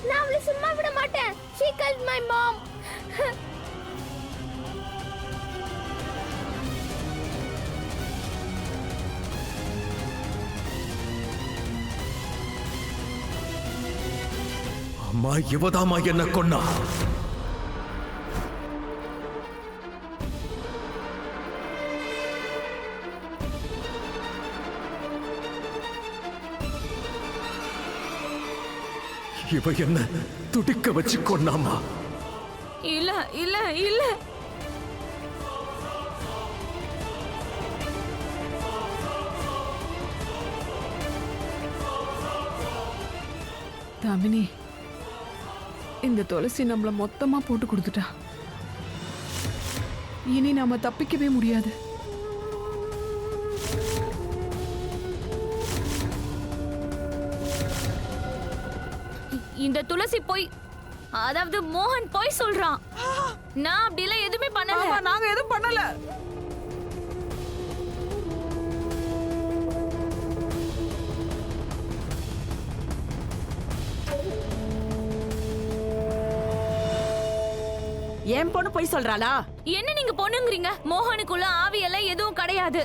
நான் அவளை சும்மா விட மாட்டேன். She killed my mom. அம்மா இவதாமா என்ன கொன்னா? இவ என்ன துடிக்க வச்சு கொன்னாமா? இல்ல இல்ல இல்ல. தாமினி, இந்த துளசி நம்மள மொத்தமா போட்டு கொடுத்துட்டா. இனி நாம தப்பிக்கவே முடியாது. இந்த துளசி போய், அதாவது மோகன் போய் சொல்றான். நான் அப்படிலாம் எதுவுமே பண்ணல. நாங்க எதுவும் பண்ணல. என் பொண்ணு போய் சொல்றாளா? என்ன நீங்க பொண்ணுங்கிறீங்க? மோகனுக்குள்ள ஆவியெல்லாம் எதுவும் கிடையாது.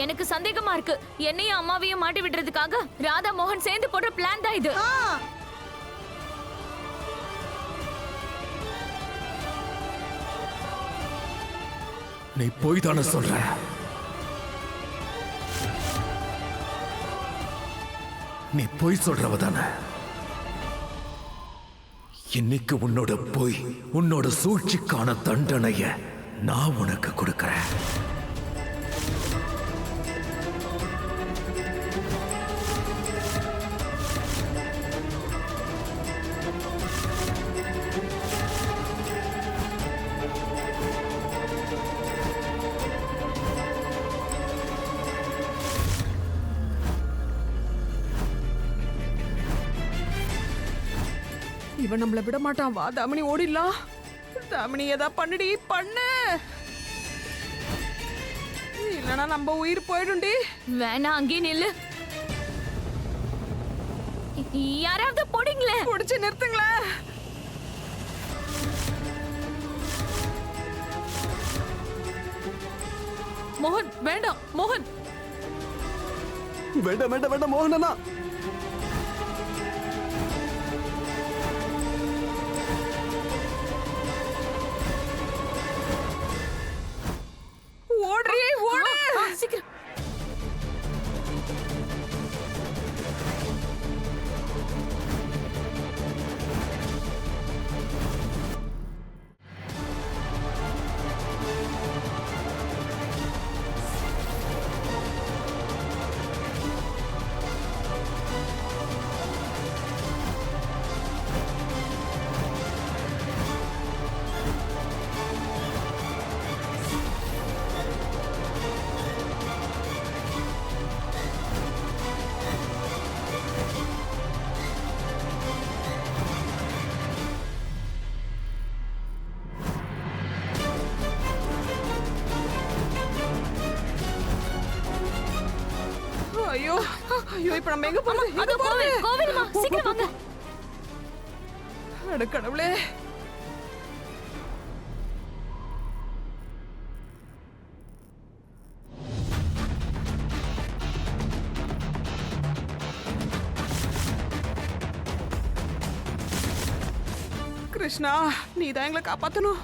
எனக்கு சந்தேகமா இருக்கு. என்னையும் அம்மாவையும் மாட்டி விடுறதுக்காக ராதா மோகன் சேர்ந்து போடுற பிளான் தான் இது. நீ போய் தானே சொல்ற? நீ போய் சொல்றவ தானே? இன்னைக்கு உன்னோட போய், உன்னோட சூழ்ச்சிக்கான தண்டனைய நான் உனக்கு கொடுக்கிறேன். இவன் நம்மள விட மாட்டான். வா தாமினி, ஓடிடலாம். தாமினி ஏதா பண்ணுடி, பண்ணு. இல்லனா நம்ம உயிர் போயிடும்டி. வேணா, அங்கே நில்லு. யாராவது போடுங்களே. புடிச்சு நிறுத்துங்களே. மோகன் வேண்டாம். மோகன் வேண்டாம் வேண்டாம் வேண்டாம் மோகனா. ஓடுறீ, ஓடு. சீக்கிரம். ஐயோ ஐயோ, இப்ப நம்ம எங்க போறது? அது கோவில், கோவில்மா, சீக்கிரம் வாங்க. அட கடவுளே. கிருஷ்ணா, நீ தான் எங்களை காப்பாத்தணும்.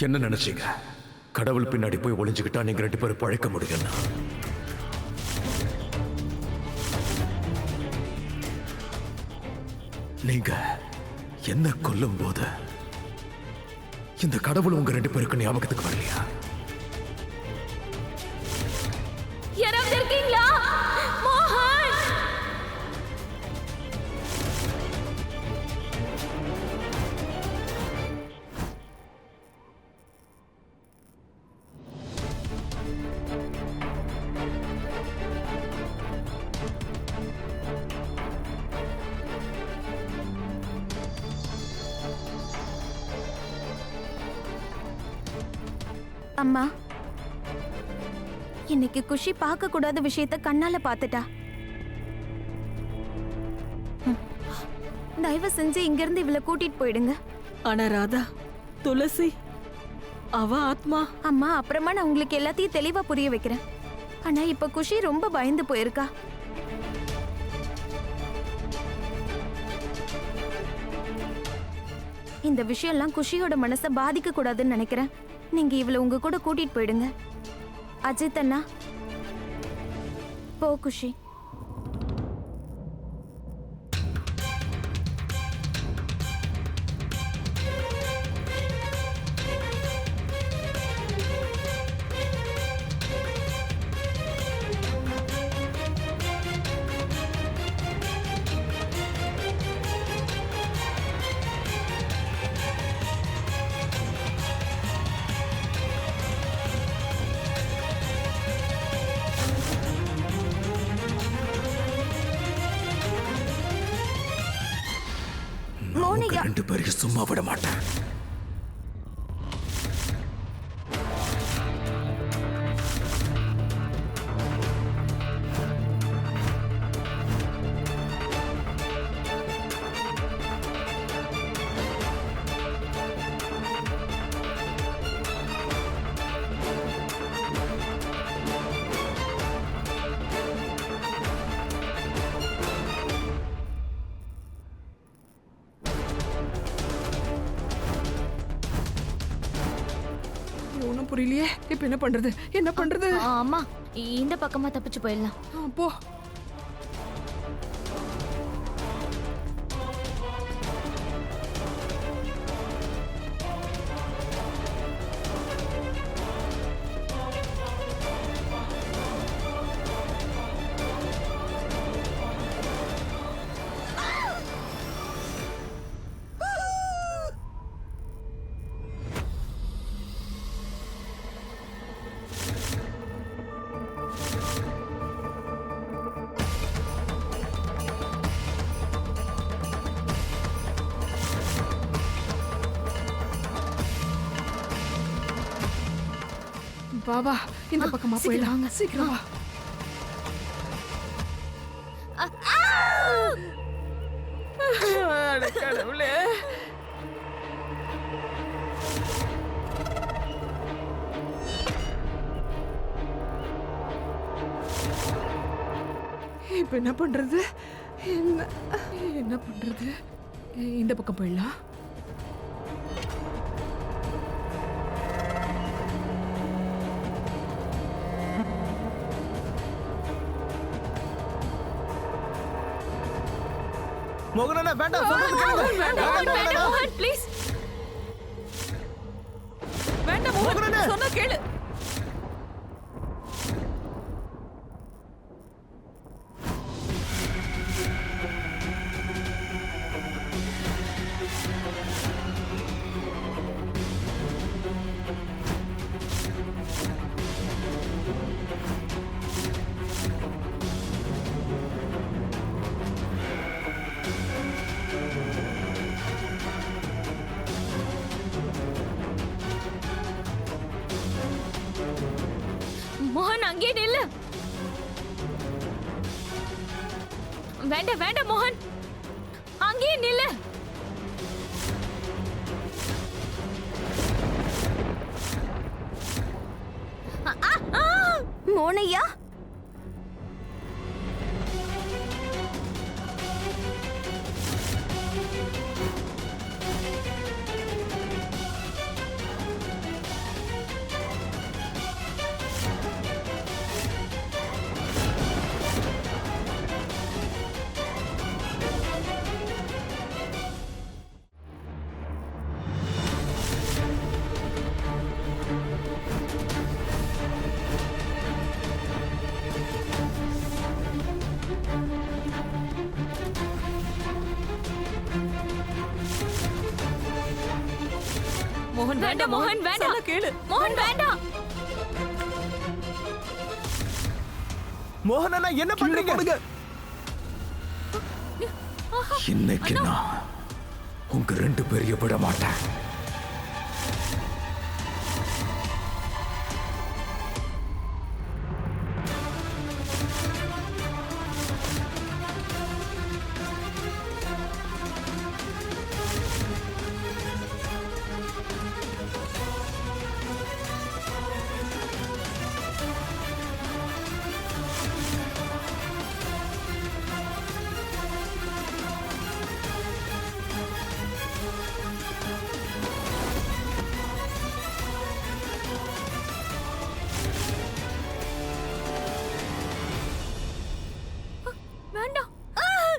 என்ன நினைச்சீங்க? கடவுள் பின்னாடி போய் ஒளிஞ்சுக்கிட்டா நீங்க ரெண்டு பேரும் பழைக்க முடியும்னா? நீங்க என்ன கொல்லும் போது இந்த கடவுள் உங்க 2 பேருக்கு ஞாபகத்துக்கு வரலையா? யாராவது இருக்கீங்களா? மோகன்! அம்மா, இன்னைக்கு குஷி பார்க்க கூடாத விஷயத்த கண்ணால பார்த்துட்டா. தயவு செஞ்சு இங்க இருந்து இவளை கூட்டிட்டு போயிடுங்க. ஆனா ராதா, துளசி அவ ஆத்மா. அம்மா, அப்புறமா நான் உங்களுக்கு எல்லாத்தையும் தெளிவா புரிய வைக்கிறேன். ஆனா இப்ப குஷி ரொம்ப பயந்து போயிருக்கா. இந்த விஷயம்லாம் குஷியோட மனசை பாதிக்க கூடாதுன்னு நினைக்கிறேன். நீங்க இவளை உங்க கூட கூட்டிட்டு போயிடுங்க. அஜித் அண்ணா, போ குஷி. உங்க 2 பேரையும் சும்மா விட மாட்டேன். ஒன்றும் புரியலையே. இப்ப என்ன பண்றது? என்ன பண்றது? அம்மா, இந்த பக்கமா தப்பிச்சு போயிடலாம். போ. வா வா, இந்த பக்கமா போயிடலாம். சீக்கிரம் வா. அட கடவுளே. இப்ப என்ன பண்றது? என்ன பண்றது? இந்த பக்கம் போயிடலாம். மோகனண்ணா வேண்டாம், சொல்றது கேளுங்க. வேண்டாம் மோகன், ப்ளீஸ். வேண்டாம் மோகன், சொன்னா கேளு. மோகன், அங்கே நில்லு. வேண்டாம் வேண்டாம் மோகன், அங்கே நில்லு. மோனையா, மோகன் வேண்டாம் மோகன் வேண்டாம் சொன்னா கேளு மோகன் வேண்டாம். மோகன் அண்ணா என்ன பண்றீங்க? இன்னைக்கு நான் உங்க 2 பேரையும் விட மாட்டேன். வேண்டாம்.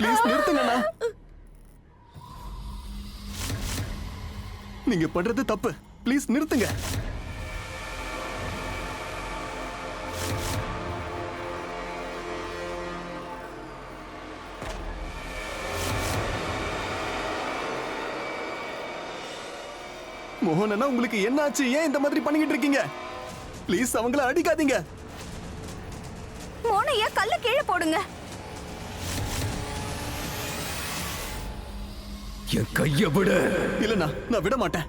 ப்ளீஸ் நிறுத்துங்கண்ணா. நீங்க பண்றது தப்பு. ப்ளீஸ் நிறுத்துங்க. மோகன் அண்ணா, உங்களுக்கு என்னாச்சு? ஏன் இந்த மாதிரி பண்ணிக்கிட்டு இருக்கீங்க? ப்ளீஸ் அவங்கள அடிக்காதீங்க. மோனையா கல்ல கீழே போடுங்க. என் கைய விட. இல்லண்ணா, நான் விட மாட்டேன்.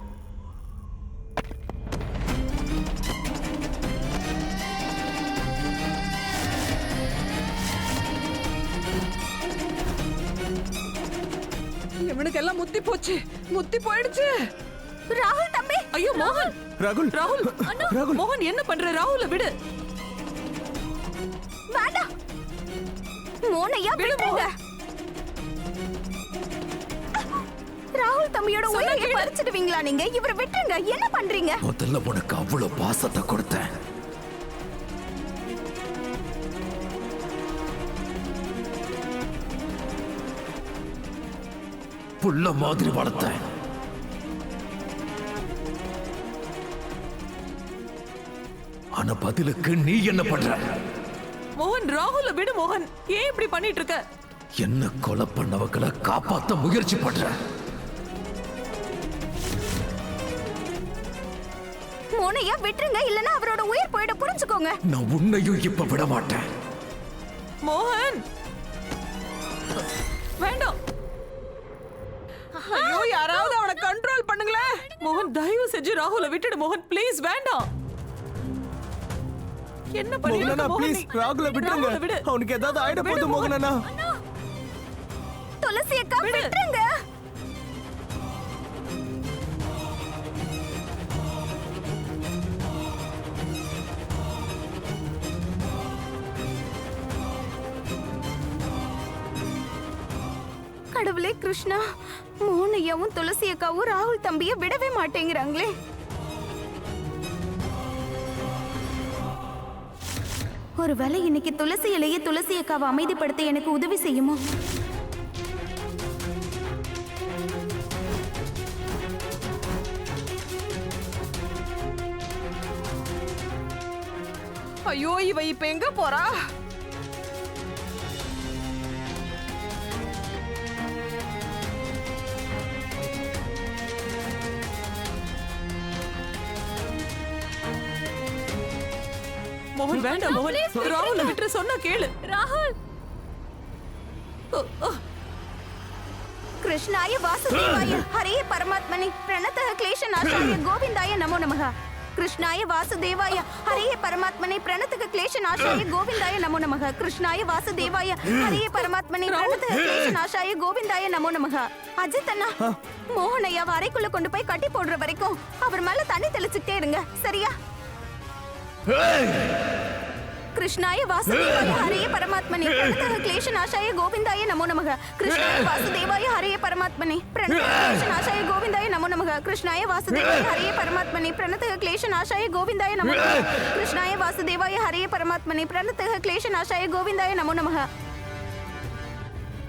இவனுக்கு எல்லாம் முத்தி போச்சு, முத்தி போயிடுச்சு. ராகுல் தம்பி, ஐயோ மோகன் ராகுல் ராகுல் ராகுல் மோகன் என்ன பண்ற? ராகுல விடு. வேண்டாம். மோனையா விடு விடுங்க. ராகுல் தம்பியோட சொன்னா உயிரை கேளு. பறிச்சிடுவீங்களா நீங்க? இவரை விட்டுருங்க. என்ன பண்றீங்க? முதல்ல உனக்கு அவ்வளவு பாசத்தை கொடுத்தேன். புள்ள மாதிரி வளர்த்தேன். ஆனா பதிலுக்கு நீ என்ன பண்ற? மோகன் ராகுல விடு. மோகன் ஏன் இப்படி பண்ணிட்டு இருக்க? என்ன கொலை பண்ணவங்களை காப்பாத்த முயற்சி பண்ற? மோனையா விட்டுருங்க, இல்லனா அவரோட உயிர் போயிட. புரிஞ்சுக்கோங்க. நான் உன்னையும் இப்ப விட மாட்டேன். மோகன் வேண்டாம். ஐயோ, யாராவது அவனை கண்ட்ரோல் பண்ணுங்களேன். மோகன் தயவு செஞ்சு ராகுல விட்டுடு. மோகன் ப்ளீஸ் வேண்டாம். என்ன மோகன் பண்ணிட்டு அண்ணா, இருக்க? ப்ளீஸ் ராகுல விட்டுருங்க. ராகுல விடு. அவனுக்கு ஏதாவது ஆயிட போகுது மோகன் அண்ணா. துளசி அக்கா விடு. விட்டுருங்க. கடவுளே கிருஷ்ணா, மோனையாவும் துளசி அக்காவும் ராகுல் தம்பிய விடவே மாட்டேங்கிறாங்களே. ஒருவேளை இன்னைக்கு துளசி இலையே துளசி அக்காவை அமைதிப்படுத்த எனக்கு உதவி செய்யுமோ? ஐயோ, இவ இப்ப எங்க போறா? மோகன் வேண்டாம். மோகன் ராகுல விட்டுரு. சொன்னா கேளு. ராகுல் कृष्णाय वासुदेवाय हरे परमात्मने प्रणतः क्लेशनाशाय गोविंदाय नमो नमः। कृष्णाय वासुदेवाय हरे परमात्मने प्रणतः क्लेशनाशाय गोविंदाय नमो नमः। कृष्णाय वासुदेवाय हरे परमात्मने प्रणतः क्लेशनाशाय गोविंदाय नमो नमः। அஜித் அண்ணா, மோகனையா அறைக்குள்ள கொண்டு போய் கட்டி போடுற வரைக்கும் அவர் மேல தண்ணி தெளிச்சுட்டே இருங்க, சரியா? कृष्णाय वासुदेवाय हरे परमात्मने प्रणतः क्लेशनाशाय गोविंदाय नमो नमः। कृष्णाय वासुदेवाय हरे परमात्मने प्रणतः क्लेशनाशाय गोविंदाय नमो नमः। कृष्णाय वासुदेवाय हरे परमात्मने प्रणतः क्लेशनाशाय गोविंदाय नमो नमः। कृष्णाय वासुदेवाय हरे परमात्मने प्रणतः क्लेशनाशाय गोविंदाय नमो नमः।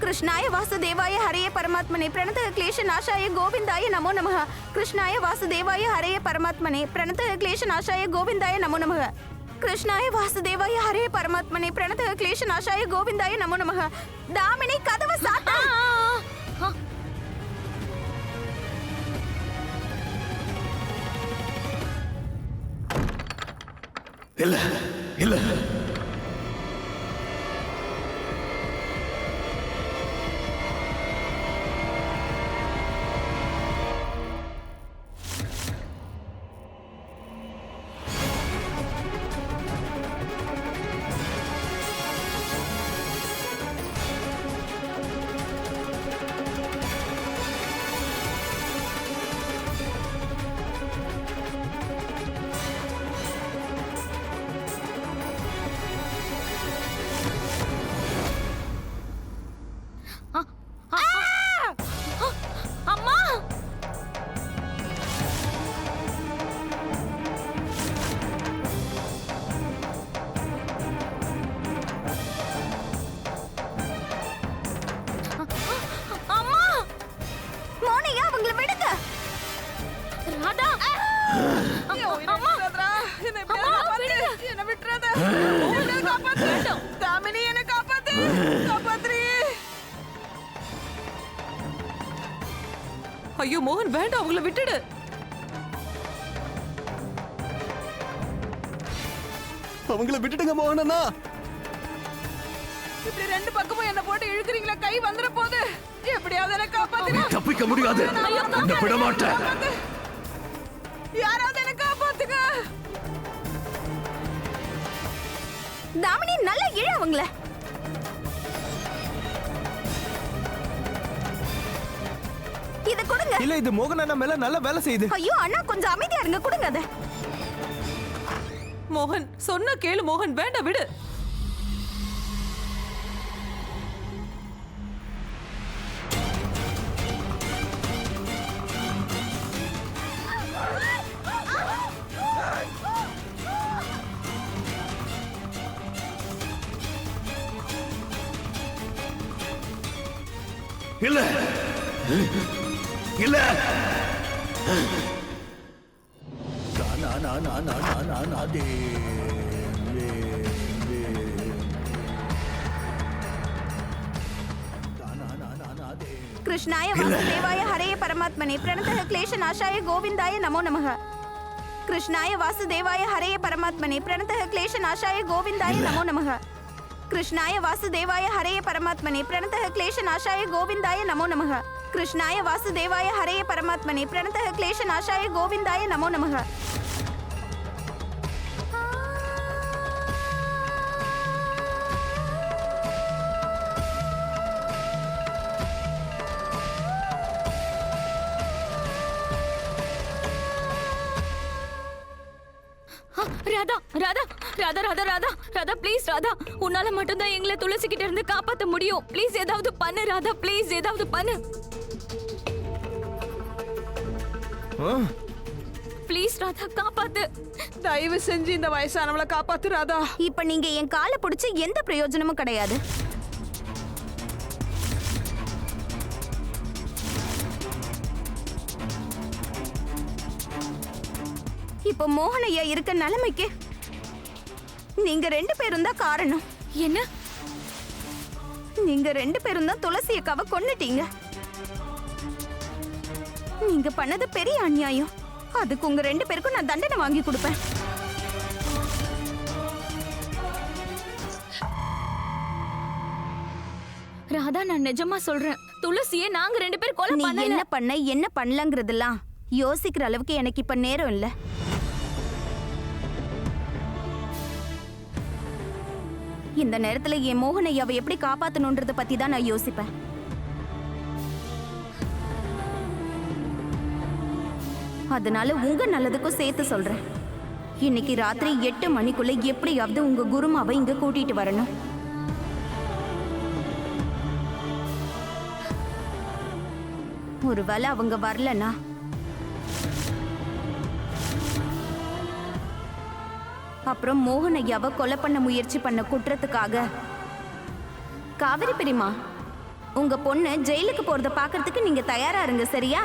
कृष्णाय वासुदेवाय हरे परमात्मने प्रणतः क्लेशनाशाय गोविंदाय नमो नमः। कृष्णाय वासुदेवाय हरे परमात्मने प्रणतः क्लेशनाशाय गोविंदाय नमो नमः। कृष्णाय वासुदेवाय हरे परमात्मने प्रणतः क्लेशनाशाय गोविंदाय नमो नमः। दामिनी कदव साता। இல்ல இல்ல அம்மா அம்மா மோனியா அவங்கள விடுங்க. ராதா அம்மா என்ன அம்மா, விட்டுறாத. என்ன காப்பாத்து. தாமினி என்ன காப்பாத்து. காப்பாத்துறீ. ஐயோ மோகன் வேண்டாம் அவங்கள விட்டுடு. அவங்கள விட்டுடுங்க மோகன் அண்ணா. இப்படி ரெண்டு பக்கமும் என்ன போட்டு இழுக்குறீங்களா? கை வந்துற போது. எப்படியாவது என்ன காப்பாத்துங்க. தப்பிக்க முடியாது. உன்னை விட மாட்டேன். யாராவது என்ன காப்பாத்துங்க. தாமினி நல்லா இழ அவங்கள. இத கொடுங்க. இல்ல இது மோகன் அண்ணா மேல நல்ல வேலை செய்யுது. ஐயோ அண்ணா கொஞ்சம் அமைதியா இருங்க, கொடுங்க அத. மோகன் சொன்னா கேளு மோகன் வேண்டாம் விடு. இல்ல இல்ல कृष्णाय वासुदेवाय हरे परमात्मने प्रणतः क्लेशनाशाय गोविंदाय नमो नमः। कृष्णाय वासुदेवाय हरे परमात्मने प्रणतः क्लेशनाशाय गोविंदाय नमो नमः। कृष्णाय वासुदेवाय हरे परमात्मने प्रणतः क्लेशनाशाय गोविंदाय नमो नमः। कृष्णाय वासुदेवाय हरे परमात्मने प्रणतः क्लेशनाशाय गोविंदाय नमो नमः। ராதா ராதா ராதா ராதா ராதா ராதா ப்ளீஸ் ராதா, உன்னால மட்டும்தான் எங்களை துளசி கிட்ட இருந்து காப்பாத்த முடியும். ப்ளீஸ் ஏதாவது பண்ணு ராதா, ப்ளீஸ் ஏதாவது பண்ணு. ப்ளீஸ் ராதா காப்பாத்து. தயவு செஞ்சு இந்த வயசானவளை காப்பாத்து ராதா. இப்ப நீங்க என் காலை பிடிச்சு எந்த பிரயோஜனமும் கிடையாது. இப்ப மோகனையா இருக்க நிலைமைக்கு நீங்க ரெண்டு பேரும் தான் காரணம். என்ன? நீங்க ரெண்டு பேரும் தான் துளசி அக்காவை கொன்னுட்டீங்க. நீங்க பண்ணது பெரிய அநியாயம். அதுக்கு உங்க ரெண்டு பேருக்கும் நான் தண்டனை வாங்கி கொடுப்பேன். ராதா நான் நிஜமா சொல்றேன், துளசியை நாங்க ரெண்டு பேர் கொலை நீ பண்ணல. என்ன பண்ண என்ன பண்ணலங்கிறதெல்லாம் யோசிக்கிற அளவுக்கு எனக்கு இப்ப நேரம் இல்ல. இந்த நேரத்துல என் மோகனையாவை எப்படி காப்பாத்தணும்ன்றத பத்தி தான் நான் யோசிப்பேன். அதனால உங்க நல்லதுக்கும் சேர்த்து சொல்றேன். இன்னைக்கு ராத்திரி 8 மணிக்குள்ள எப்படியாவது உங்க குருமாவை இங்க கூட்டிட்டு வரணும். ஒருவேளை அவங்க வரலனா அப்புறம் மோகனையாவை கொலை பண்ண முயற்சி பண்ண குற்றத்துக்காக காவிரி பெரியம்மா உங்க பொண்ணு ஜெயிலுக்கு போறத பாக்குறதுக்கு நீங்க தயாரா இருங்க, சரியா?